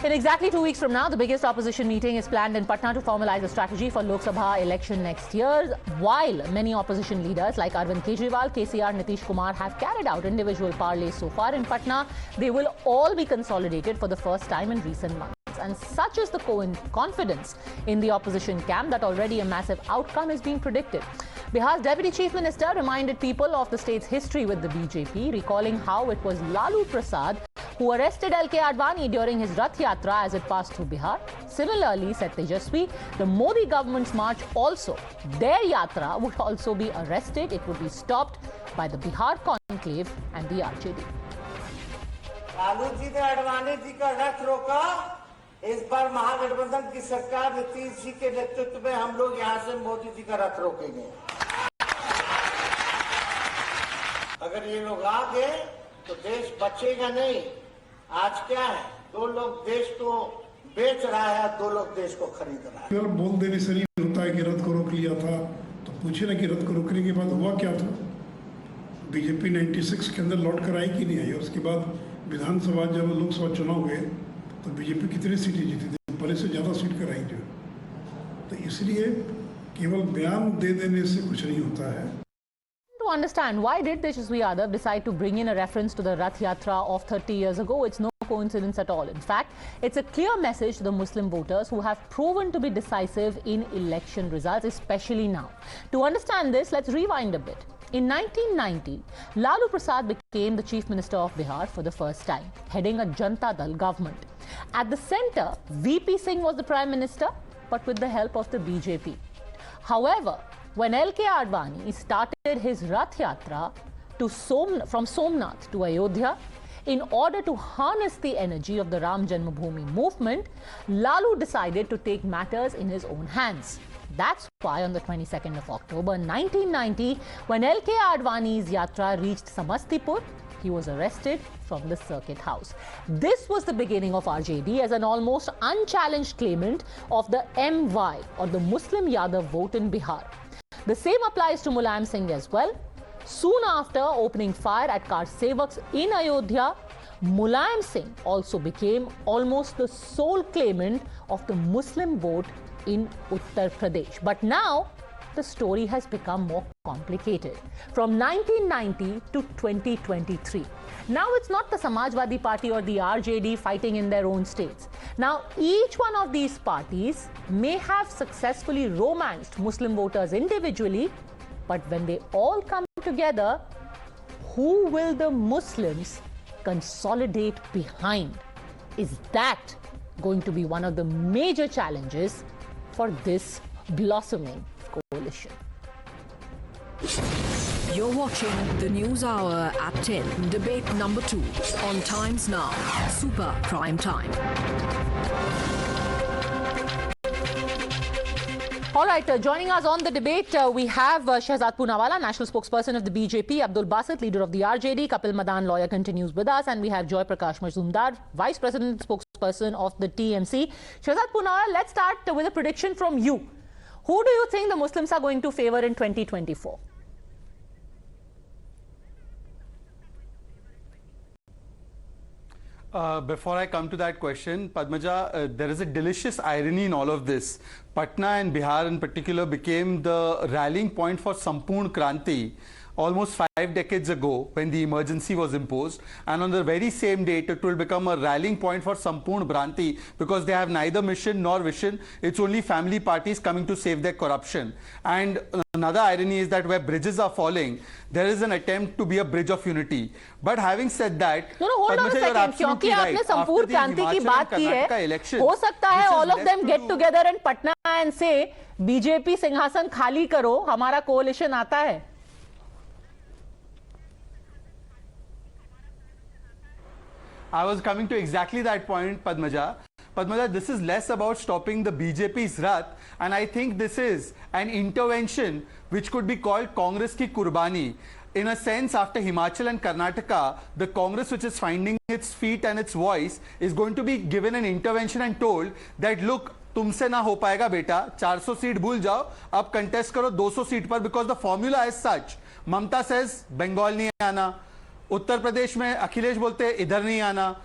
In exactly 2 weeks from now, the biggest opposition meeting is planned in Patna to formalize a strategy for Lok Sabha election next year. While many opposition leaders like Arvind Kejriwal, KCR, Nitish Kumar have carried out individual parleys so far in Patna, they will all be consolidated for the first time in recent months. And such is the confidence in the opposition camp that already a massive outcome is being predicted. Bihar's Deputy Chief Minister reminded people of the state's history with the BJP, recalling how it was Lalu Prasad who arrested L.K. Advani during his Rath Yatra as it passed through Bihar. Similarly, said Tejaswi, the Modi government's march also, their yatra would also be arrested. It would be stopped by the Bihar conclave and the RJD. Lalu ji ने अडवाणी जी का रथ रोका। इस बार महागठबंधन की सरकार नीतीश जी के नेतृत्व में हम लोग यहाँ से मोदी जी का रथ रोकेंगे। अगर ये लोग आ गए तो देश बचेगा नहीं। आज क्या है, दो लोग देश को बेच रहा है, दो लोग देश को खरीद रहा है। केवल बोल देने से नहीं होता है कि रथ को रोक लिया था, तो पूछे ना कि रथ को रोकने के बाद हुआ क्या था। बीजेपी 96 के अंदर लौट कर आई कि नहीं आई। उसके बाद विधानसभा जब लोकसभा चुनाव हुए तो बीजेपी कितनी सीटें जीती थी, पहले से ज़्यादा सीट कराई जो। तो इसलिए केवल बयान दे देने से कुछ नहीं होता है। To understand why did Tejaswi Yadav decide to bring in a reference to the Rath Yatra of 30 years ago, it's no coincidence at all. In fact, it's a clear message to the Muslim voters who have proven to be decisive in election results, especially now. To understand this, let's rewind a bit. In 1990, Lalu Prasad became the Chief Minister of Bihar for the first time, heading a Janata Dal government. At the centre, VP Singh was the Prime Minister, but with the help of the BJP. However, when L.K. Advani started his Rath Yatra from Somnath to Ayodhya, in order to harness the energy of the Ram Janmabhoomi movement, Lalu decided to take matters in his own hands. That's why on the 22nd of October 1990, when L.K. Advani's Yatra reached Samastipur, he was arrested from the circuit house. This was the beginning of RJD as an almost unchallenged claimant of the MY or the Muslim Yadav vote in Bihar. The same applies to Mulayam Singh as well. Soon after opening fire at car sevaks in Ayodhya, Mulayam Singh also became almost the sole claimant of the Muslim vote in Uttar Pradesh. But now, the story has become more complicated. From 1990 to 2023. Now it's not the Samajwadi Party or the RJD fighting in their own states. Now each one of these parties may have successfully romanced Muslim voters individually, but when they all come together, who will the Muslims consolidate behind? Is that going to be one of the major challenges for this blossoming coalition? You're watching the News Hour at 10, debate number 2 on Times Now, Super Prime Time. All right, joining us on the debate, we have Shehzad Poonawala, national spokesperson of the BJP, Abdul Basit, leader of the RJD, Kapil Madan, lawyer, continues with us, and we have Joy Prakash Majumdar, vice president and spokesperson of the TMC. Shehzad Poonawala, let's start with a prediction from you. Who do you think the Muslims are going to favor in 2024? Before I come to that question, Padmaja, there is a delicious irony in all of this. Patna and Bihar in particular became the rallying point for Sampurn Kranti almost 5 decades ago when the emergency was imposed, and on the very same date it will become a rallying point for Sampurn Bhranti because they have neither mission nor vision. It's only family parties coming to save their corruption. And another irony is that where bridges are falling, there is an attempt to be a bridge of unity. But having said that, no, hold on a second. क्योंकि आपने संपूर्ण क्रांति की बात की है, हो सकता है all of them get together in Patna and say BJP सिंहासन खाली करो, हमारा कोalition आता है. I was coming to exactly that point, Padmaja. Padmaja, this is less about stopping the BJP's Rath, and I think this is an intervention which could be called Congress ki Kurbani. In a sense, after Himachal and Karnataka, the Congress which is finding its feet and its voice is going to be given an intervention and told that, look, तुमसे ना हो पाएगा बेटा, 400 seat भूल जाओ, अब contest करो 200 seat पर, because the formula is such. Mamta says, Bengal नहीं आना, उत्तर प्रदेश में अखिलेश बोलते हैं इधर नहीं आना,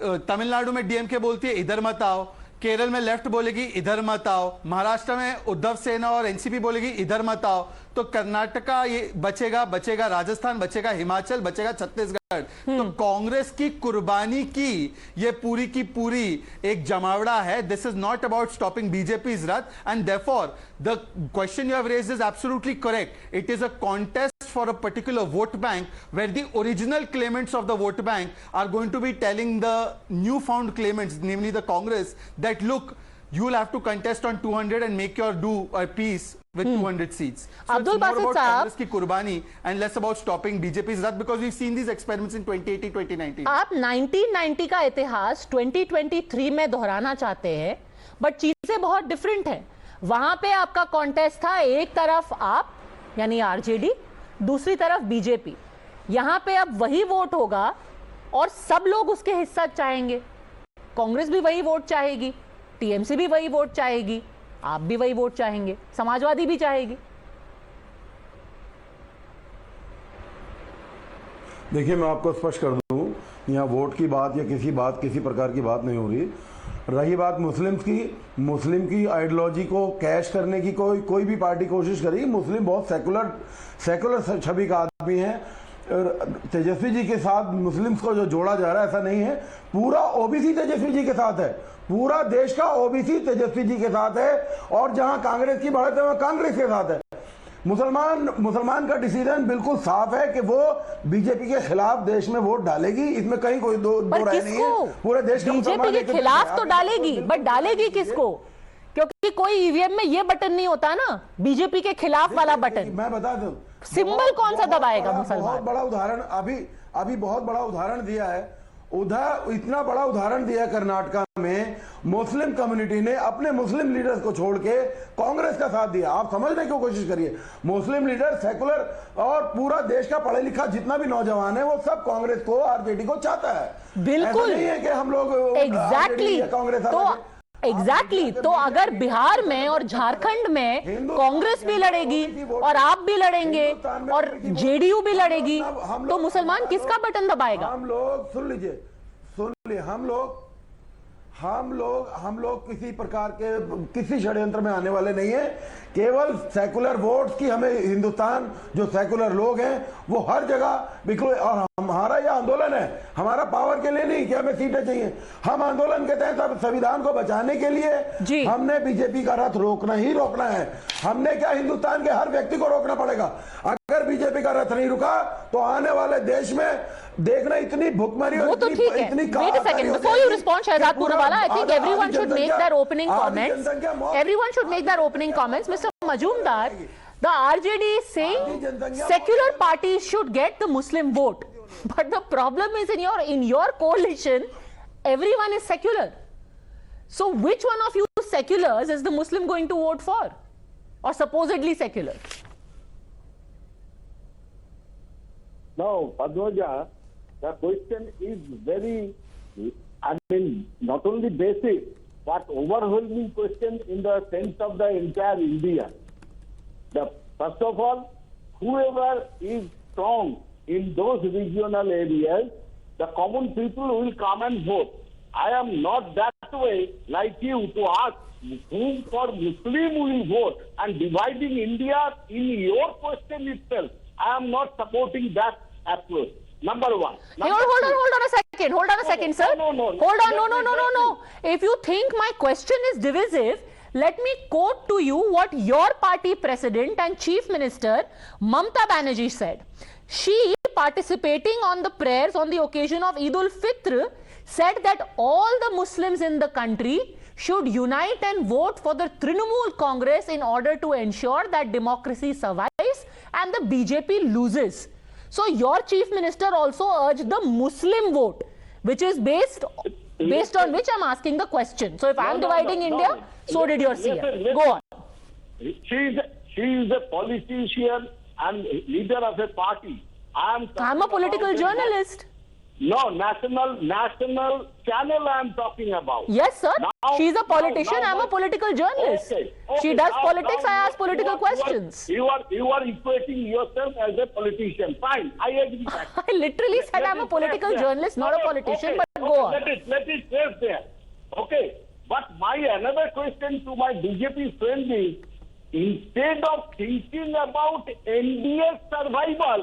तमिलनाडु में डीएमके बोलती है इधर मत आओ, केरल में लेफ्ट बोलेगी इधर मत आओ, महाराष्ट्र में उद्धव सेना और एनसीपी बोलेगी इधर मत आओ, तो कर्नाटका ये बचेगा, राजस्थान बचेगा, हिमाचल बचेगा, छत्तीसगढ़। तो कांग्रेस की कुर्बानी की ये पूरी की पूरी एक जमावड़ा है। This is not about stopping BJP's rath, and therefore the question you have raised is absolutely correct. It is a contest for a particular vote bank where the original claimants of the vote bank are going to be telling the newfound claimants, namely the Congress, that look, you will have to contest on 200 and make your do a peace with 200 seats. So Abdul it's more Basit about Saab, Congress ki kurbani and less about stopping BJP's wrath, because we've seen these experiments in 2018, 2019. आप 1990 का इतिहास 2023 में दोहराना चाहते हैं, but चीजें बहुत different हैं। वहां पे आपका कॉन्टेस्ट था, एक तरफ आप यानी आरजेडी, दूसरी तरफ बीजेपी। यहां पे अब वही वोट होगा और सब लोग उसके हिस्सा चाहेंगे। कांग्रेस भी वही वोट चाहेगी, टीएमसी भी वही वोट चाहेगी, आप भी वही वोट चाहेंगे, समाजवादी भी चाहेगी। देखिए, मैं आपको स्पष्ट कर दूं, यहाँ वोट की बात या किसी प्रकार की बात नहीं हो रही। रही बात मुस्लिम की आइडियोलॉजी को कैश करने की कोई भी पार्टी कोशिश करेगी। मुस्लिम बहुत सेकुलर छवि का आदमी है। तेजस्वी जी के साथ मुस्लिम्स को जो जोड़ा जा रहा है, ऐसा नहीं है। पूरा ओबीसी तेजस्वी जी के साथ है, पूरा देश का ओबीसी तेजस्वी जी के साथ है, और जहां कांग्रेस की बढ़त है वहां कांग्रेस के साथ है। मुसलमान का डिसीजन बिल्कुल साफ है कि वो बीजेपी के खिलाफ देश में वोट डालेगी, इसमें कहीं कोई दो राय नहीं है। पूरे देश का बीजेपी के खिलाफ तो डालेगी, बट डालेगी किसको? क्योंकि कोई ईवीएम में ये बटन नहीं होता ना, बीजेपी के खिलाफ वाला बटन। मैं बता दूं, सिंबल कौन सा दबाएगा मुसलमान? बहुत बड़ा उदाहरण अभी बहुत बड़ा उदाहरण दिया है। इतना बड़ा उदाहरण दिया कर्नाटका में, मुस्लिम कम्युनिटी ने अपने मुस्लिम लीडर्स को छोड़ के कांग्रेस का साथ दिया। आप समझने की कोशिश करिए, मुस्लिम लीडर सेकुलर और पूरा देश का पढ़ा लिखा जितना भी नौजवान है वो सब कांग्रेस को, आरजेडी को चाहता है। बिल्कुल नहीं है कि हम लोग एग्जैक्टली तो अगर बिहार में और झारखंड में कांग्रेस भी लड़ेगी और आप भी लड़ेंगे और जेडीयू भी लड़ेगी, तो मुसलमान किसका बटन दबाएगा? हम लोग सुन लीजिए, हम लोग किसी प्रकार के किसी षड्यंत्र में आने वाले नहीं है। केवल सेकुलर वोट्स की हमें, हिंदुस्तान जो सेकुलर लोग हैं वो हर जगह बिल्कुल, और हमारा यह आंदोलन है, हमारा पावर के लिए नहीं कि हमें सीटें चाहिए। हम आंदोलन के तहत संविधान को बचाने के लिए हमने बीजेपी का रथ रोकना ही रोकना है। हमने क्या, हिंदुस्तान के हर व्यक्ति को रोकना पड़ेगा। अगर बीजेपी का रथ नहीं रुका तो आने वाले देश में देखना इतनी भुखमरी और इतनी Wait a second, before you respond, Shahzad Poonawala, I think everyone should make their opening comments. Everyone should make their opening comments. Mr. Majumdar, the RJD is saying secular parties should get the Muslim vote, but the problem is in your coalition, everyone is secular. So which one of you seculars is the Muslim going to vote for, or supposedly secular? No, Padmaja, the question is very, not only basic, but overwhelming question in the sense of the entire India. First of all, whoever is strong in those regional areas, the common people will come and vote. I am not that way like you to ask whom for Muslim will vote and dividing India in your question itself. I am not supporting that approach. Number one. Hold on a second, sir. No. If you think my question is divisive, let me quote to you what your party president and chief minister Mamata Banerjee said. She, participating on the prayers on the occasion of Eid ul-Fitr, said that all the Muslims in the country should unite and vote for the Trinamool Congress in order to ensure that democracy survives and the BJP loses. So your chief minister also urged the Muslim vote, which is based on which I'm asking the question. So if I'm dividing India, so did your CM. Go on. She is a politician and leader of a party. I'm a political journalist. No, national channel I am talking about. Yes, sir. Now- She's a politician. now- I'm a political journalist. Okay, She does now- politics. now I ask political questions. You are equating yourself as a politician. Fine, I agree that. I literally said I'm a political journalist, not a politician, but go on. Let it stay there. Okay. But my another question to my BJP friend is, instead of thinking about NDA's survival,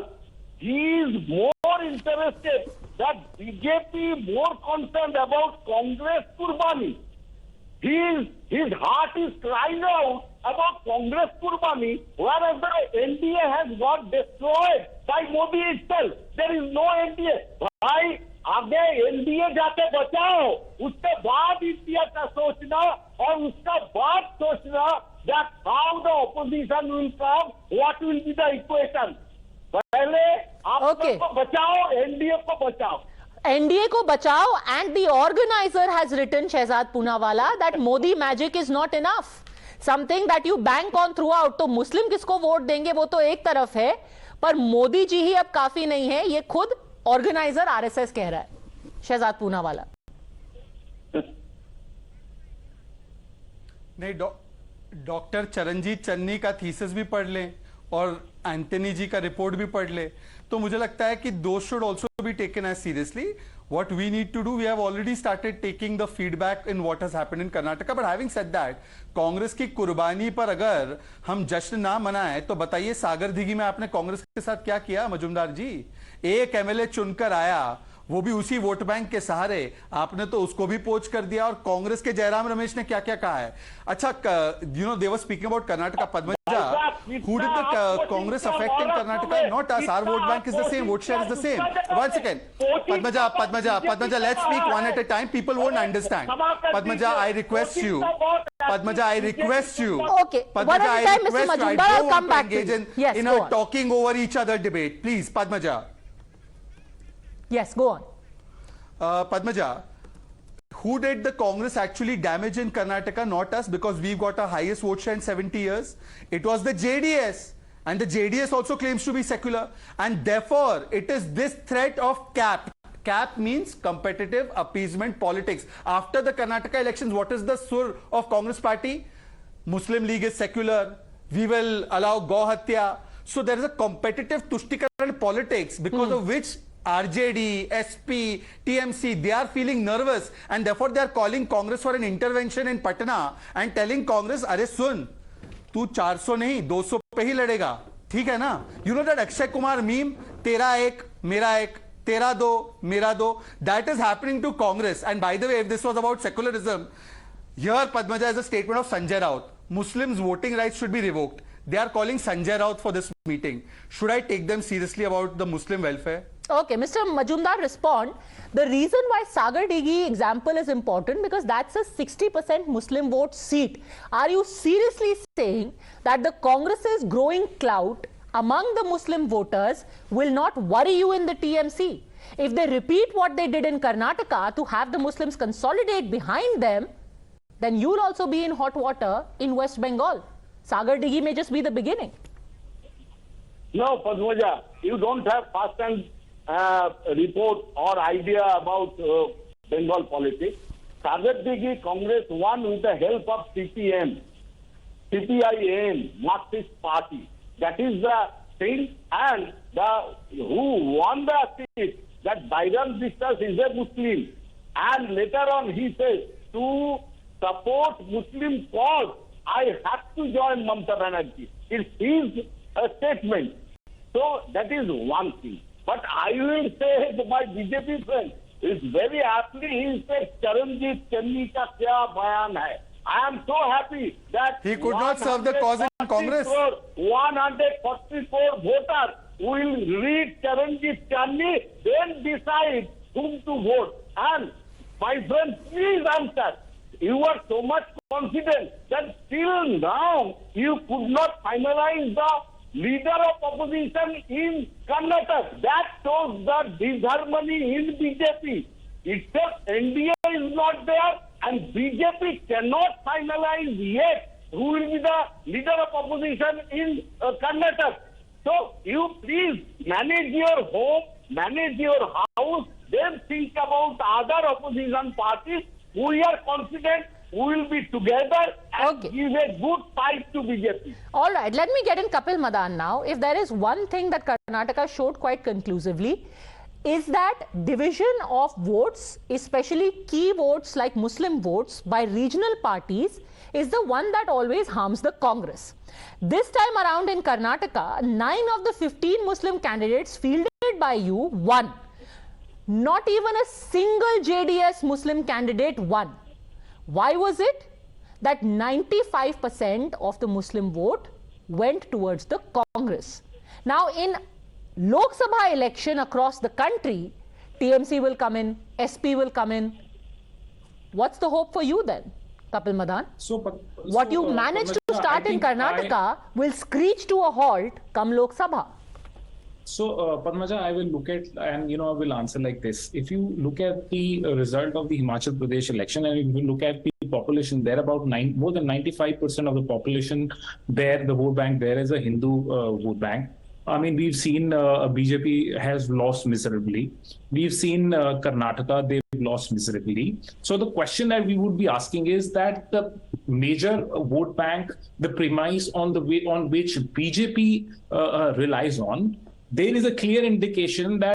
he is more interested that BJP more concerned about Congress Kurbani. His heart is crying out about Congress Kurbani, whereas the NDA has got destroyed by Modi itself. There is no NDA. Why? आगे NDA जाके बचाओ, उसके बाद India का सोचना और उसका बाद सोचना that how the opposition will come, what will be the equation. पहले आप Okay. को बचाओ, एनडीए को बचाओ. NDA को बचाओ, and the organizer has written, Shehzad Poonawala, that Modi magic is not enough. Something that you bank on throughout. तो मुस्लिम किसको वोट देंगे वो तो एक तरफ है, पर मोदी जी ही अब काफी नहीं है, ये खुद ऑर्गेनाइजर आरएसएस कह रहा है, शहजाद पूनावाला. नहीं, डॉक्टर चरणजीत चन्नी का थीसिस भी पढ़ लें और एंटनी जी का रिपोर्ट भी पढ़ ले, तो मुझे लगता है कि दो should also be taken as seriously. What we need to do, we have already started taking the feedback in what has happened in Karnataka. But having said that, Congress की कुर्बानी पर अगर हम जश्न ना मनाएं, तो बताइए सागर दिघी में आपने कांग्रेस के साथ क्या किया मजुमदार जी? एक एमएलए चुनकर आया, वो भी उसी वोट बैंक के सहारे, आपने तो उसको भी पोच कर दिया. और कांग्रेस के जयराम रमेश ने क्या क्या कहा है. अच्छा, you know they were speaking about Karnataka. Padmaja, who did the Congress affect in Karnataka? Not us. Our vote bank is the same, vote share is the same. One second, Padmaja, let's speak one at a time. People won't understand. Padmaja, I request you. Okay, one at a time, Mr. Majumdar, I'll come back to you. Yes, in go a on. talking over each other debate. Please, Padmaja. Yes, go on. Padmaja, who did the Congress actually damage in Karnataka? Not us, because we've got our highest vote share in 70 years. It was the JDS. And the JDS also claims to be secular. And therefore, it is this threat of cap. Cap means competitive appeasement politics. After the Karnataka elections, what is the sur of Congress party? Muslim League is secular. We will allow Go Hatya. So there is a competitive Tushtikaran politics because of which RJD, SP, TMC, they are feeling nervous, and therefore they are calling Congress for an intervention in Patna and telling Congress, अरे सुन, तू 400 नहीं 200 पे ही लड़ेगा, ठीक है ना? You know that Akshay Kumar meme, तेरा एक, मेरा एक, तेरा दो, मेरा दो. That is happening to Congress. And by the way, if this was about secularism, here Padmaja is a statement of Sanjay Raut. Muslims' voting rights should be revoked. They are calling Sanjay Raut for this meeting. Should I take them seriously about the Muslim welfare? Okay, Mr. Majumdar, respond. The reason why Sagar Dighi example is important because that's a 60% Muslim vote seat. Are you seriously saying that the Congress's growing clout among the Muslim voters will not worry you in the TMC? If they repeat what they did in Karnataka to have the Muslims consolidate behind them, then you'll also be in hot water in West Bengal. Sagar Dighi may just be the beginning. No, Padmaja, you don't have first-hand report or idea about Bengal politics. Sagar Dighi Congress won with the help of CPIM, Marxist Party. That is the thing. And who won the seat, that Bairam Biswas is a Muslim. And later on he says, to support Muslim cause, I have to join Mamata Banerjee. It's his statement. So that is one thing. But I will say to my BJP friend, it's very aptly he said, Charanjit Channi ka kya bayan hai. I am so happy that he could not serve the cause in Congress. 144 voters will read Charanjit Channi, then decide whom to vote. And my friend, please answer. You are so much confident that till now you could not finalize the leader of opposition in Karnataka. That shows the disharmony in BJP. Except NDA is not there and BJP cannot finalize yet who will be the leader of opposition in Karnataka. So you please manage your home, manage your house, then think about other opposition parties. We are confident we will be together and give a good fight to BJP. All right, let me get in Kapil Madan now. If there is one thing that Karnataka showed quite conclusively, is that division of votes, especially key votes like Muslim votes by regional parties, is the one that always harms the Congress. This time around in Karnataka, 9 of the 15 Muslim candidates fielded by you won. Not even a single JDS Muslim candidate won. Why was it? That 95% of the Muslim vote went towards the Congress. Now in Lok Sabha election across the country, TMC will come in, SP will come in. What's the hope for you then, Kapil Madan? What you managed to start in Karnataka will screech to a halt come Lok Sabha. So, Padmaja, I will look at, and I will answer like this. If you look at the result of the Himachal Pradesh election, and if you look at the population there, about more than 95% of the population there, the vote bank there is a Hindu vote bank. I mean, we've seen BJP has lost miserably. We've seen Karnataka, they've lost miserably. So the question that we would be asking is that the major vote bank, the premise on which BJP relies on, there is a clear indication that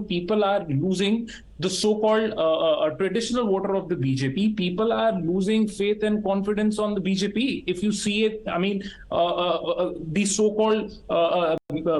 people are losing the so-called traditional voter of the BJP. People are losing faith and confidence on the BJP. If you see it, I mean, the so-called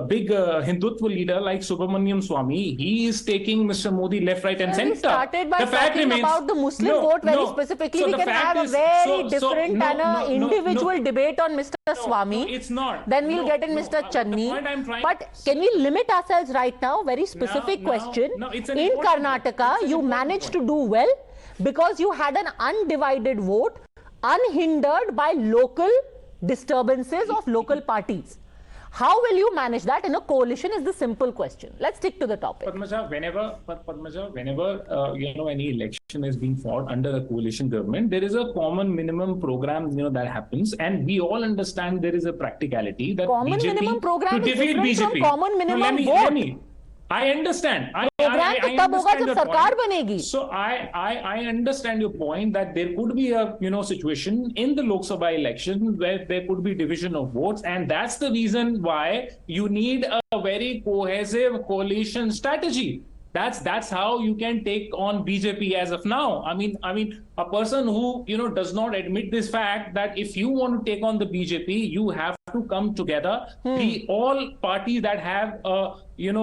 big Hindutva leader like Subramaniam Swamy, he is taking Mr. Modi left, right, and center. We started by talking about the Muslim vote very specifically. So we can have a very different and individual debate on Mr. Swamy. No, it's not. Then we'll get in Mr. Channi. But can we limit ourselves right now? Very specific question. In Karnataka, you managed to do well because you had an undivided vote, unhindered by local disturbances of local parties. How will you manage that in a coalition is the simple question. Let's stick to the topic. Padmaja, whenever any election is being fought under a coalition government, there is a common minimum program that happens, and we all understand there is a practicality that common BJP minimum program to is defeat different BJP. from common minimum vote. I understand. I understand your point. So I understand your point that there could be a situation in the Lok Sabha election where there could be division of votes, and that's the reason why you need a very cohesive coalition strategy. That's how you can take on BJP as of now. I mean, a person who does not admit this fact that if you want to take on the BJP, you have to come together. All parties that have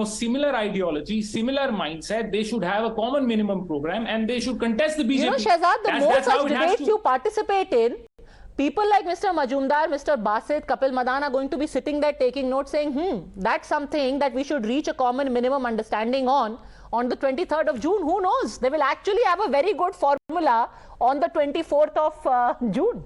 similar ideology, similar mindset, they should have a common minimum program and they should contest the BJP. Shehzad, the more such debates you participate in, people like Mr. Majumdar, Mr. Basit, Kapil Madan are going to be sitting there taking notes saying, that's something that we should reach a common minimum understanding on the 23rd of June. Who knows? They will actually have a very good formula on the 24th of June.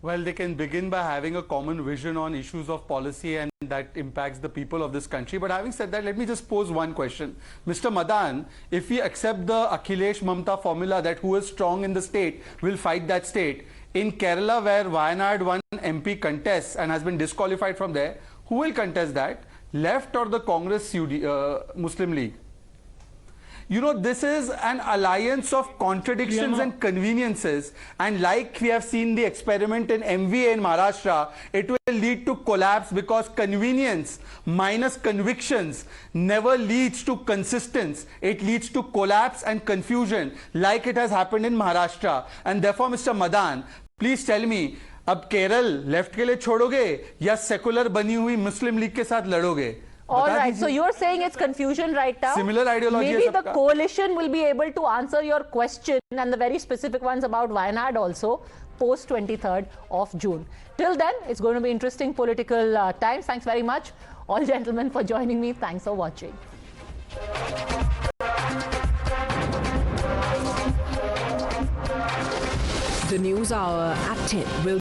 Well, they can begin by having a common vision on issues of policy and that impacts the people of this country. But having said that, let me just pose one question. Mr. Madan, if we accept the Akhilesh Mamta formula that who is strong in the state will fight that state, in Kerala where Wayanad one MP contests and has been disqualified from there, who will contest that? Left or the Congress Muslim League? This is an alliance of contradictions and conveniences, and like we have seen the experiment in MVA in Maharashtra, it will lead to collapse because convenience minus convictions never leads to consistency. It leads to collapse and confusion like it has happened in Maharashtra. And therefore, Mr. Madan, please tell me, अब Kerala left के लिए छोड़ोगे या secular बनी हुई मुस्लिम league के साथ लड़ोगे? All right, so you're saying it's confusion right now. Similar ideology. Maybe the coalition will be able to answer your question and the very specific ones about Wayanad also post 23rd of June. Till then, it's going to be interesting political times. Thanks very much, all gentlemen, for joining me. Thanks for watching. The News Hour at 10 will